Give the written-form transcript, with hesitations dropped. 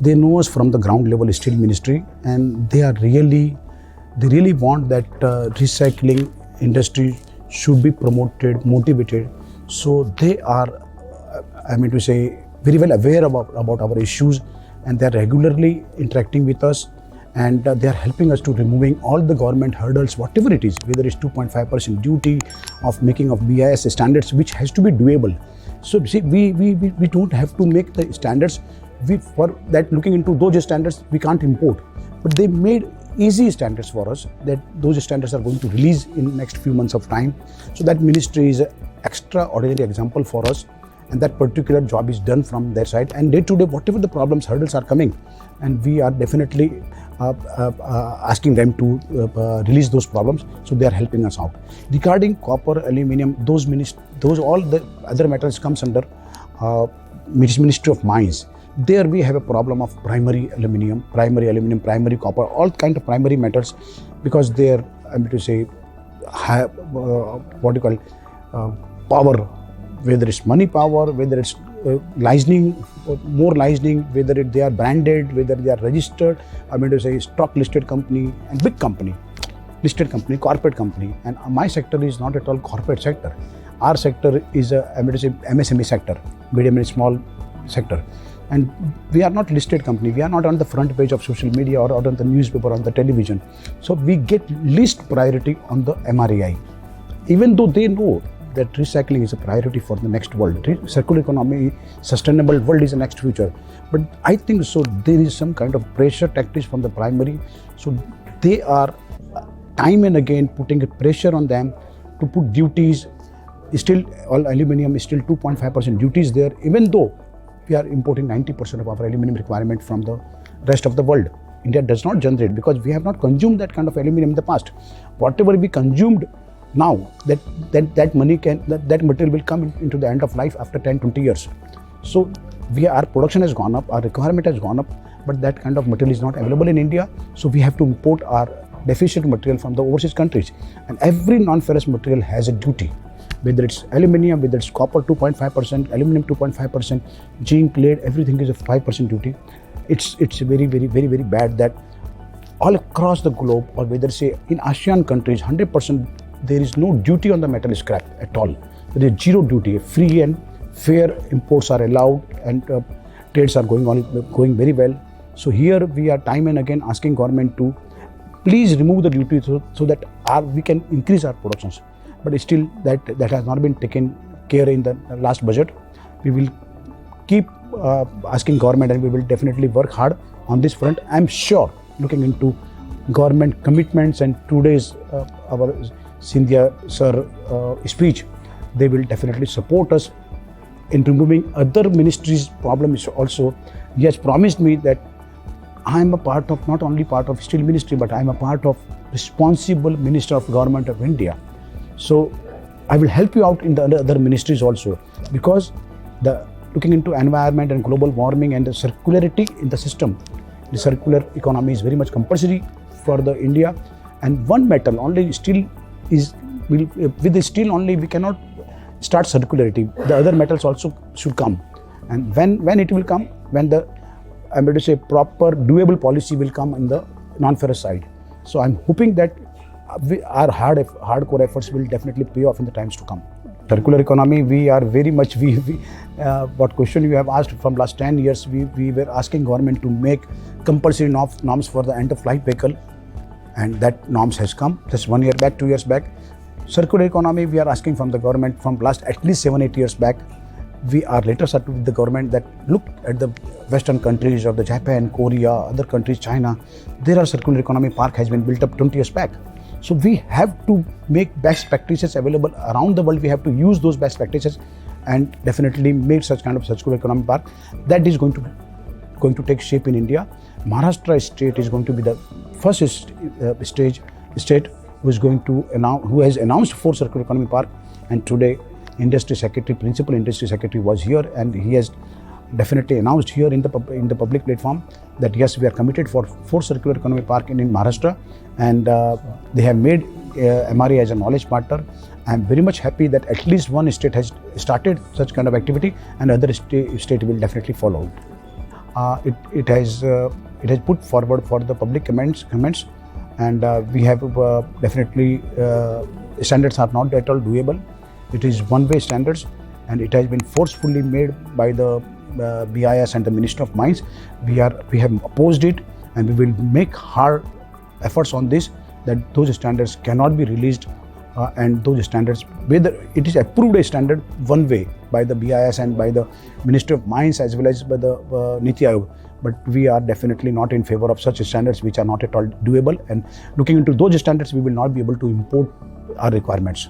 They know us from the ground level steel ministry, and they really want that recycling industry should be promoted, motivated. So they are, very well aware about our issues, and they are regularly interacting with us, and they are helping us to removing all the government hurdles, whatever it is, whether it's 2.5% duty of making of BIS standards, which has to be doable. So see, we don't have to make the standards. For that, looking into those standards, we can't import. But they made easy standards for us, that those standards are going to release in next few months of time. So that ministry is an extraordinary example for us, and that particular job is done from their side. And day to day, whatever the problems, hurdles are coming, and we are definitely asking them to release those problems. So they are helping us out. Regarding copper, aluminium, those all the other metals comes under Ministry of Mines. There we have a problem of primary aluminium, primary copper, all kind of primary metals, because they are, power, whether it's money power, whether it's licensing, more licensing, whether they are branded, whether they are registered, stock listed company and big company, listed company, corporate company. And my sector is not at all corporate sector. Our sector is a MSME sector, medium and small sector. And we are not listed company. We are not on the front page of social media or on the newspaper, on the television. So we get least priority on the MRAI, even though they know that recycling is a priority for the next world. Circular economy, sustainable world is the next future. But I think so there is some kind of pressure tactics from the primary. So they are time and again putting a pressure on them to put duties. Still, all aluminium is still 2.5% duties there, even though we are importing 90% of our aluminium requirement from the rest of the world. India does not generate, because we have not consumed that kind of aluminium in the past. Whatever we consumed now, that material will come into the end of life after 10-20 years. So our production has gone up, our requirement has gone up, but that kind of material is not available in India. So we have to import our deficient material from the overseas countries. And every non-ferrous material has a duty, whether it's aluminium, whether it's copper 2.5%, aluminum 2.5%, zinc, lead, everything is a 5% duty. It's very bad that all across the globe, or whether say in ASEAN countries, 100% there is no duty on the metal scrap at all. There is zero duty. Free and fair imports are allowed, and trades are going very well. So here we are time and again asking government to please remove the duty so that we can increase our productions. But still that has not been taken care in the last budget. We will keep asking government, and we will definitely work hard on this front. I'm sure, looking into government commitments and today's our Sindhya sir speech, they will definitely support us in removing other ministries' problems also. He has promised me that I am a part of, not only part of Steel Ministry, but I am a part of responsible Minister of Government of India. So I will help you out in the other ministries also, because looking into environment and global warming and the circularity in the system, the circular economy is very much compulsory for the India. And one metal only, steel with the steel only we cannot start circularity. The other metals also should come. And when it will come, when the proper doable policy will come in the non-ferrous side. So I'm hoping that our hardcore efforts will definitely pay off in the times to come. Circular economy, we are very much, what question you have asked from last 10 years, we were asking government to make compulsory norms for the end-of-life vehicle, and that norms has come just 1 year back, 2 years back. Circular economy, we are asking from the government from last at least 7-8 years back. We are letters to the government that look at the Western countries of the Japan, Korea, other countries, China. There are circular economy park has been built up 20 years back. So we have to make best practices available around the world. We have to use those best practices and definitely make such kind of circular economy park. That is going to take shape in India. Maharashtra state is going to be the first state who has announced 4 circular economy park. And today, Principal Industry Secretary was here, and he has definitely announced here in the public platform that yes, we are committed for 4 circular economy park in Maharashtra, and they have made MRAI as a knowledge partner. I am very much happy that at least one state has started such kind of activity, and other state will definitely follow. It has put forward for the public comments, and we have definitely standards are not at all doable. It is one-way standards, and it has been forcefully made by the BIS and the Ministry of Mines. We have opposed it, and we will make hard efforts on this, that those standards cannot be released, and those standards, whether it is approved a standard one way by the BIS and by the Ministry of Mines as well as by the Niti Aayog, but we are definitely not in favor of such standards which are not at all doable, and looking into those standards we will not be able to import our requirements.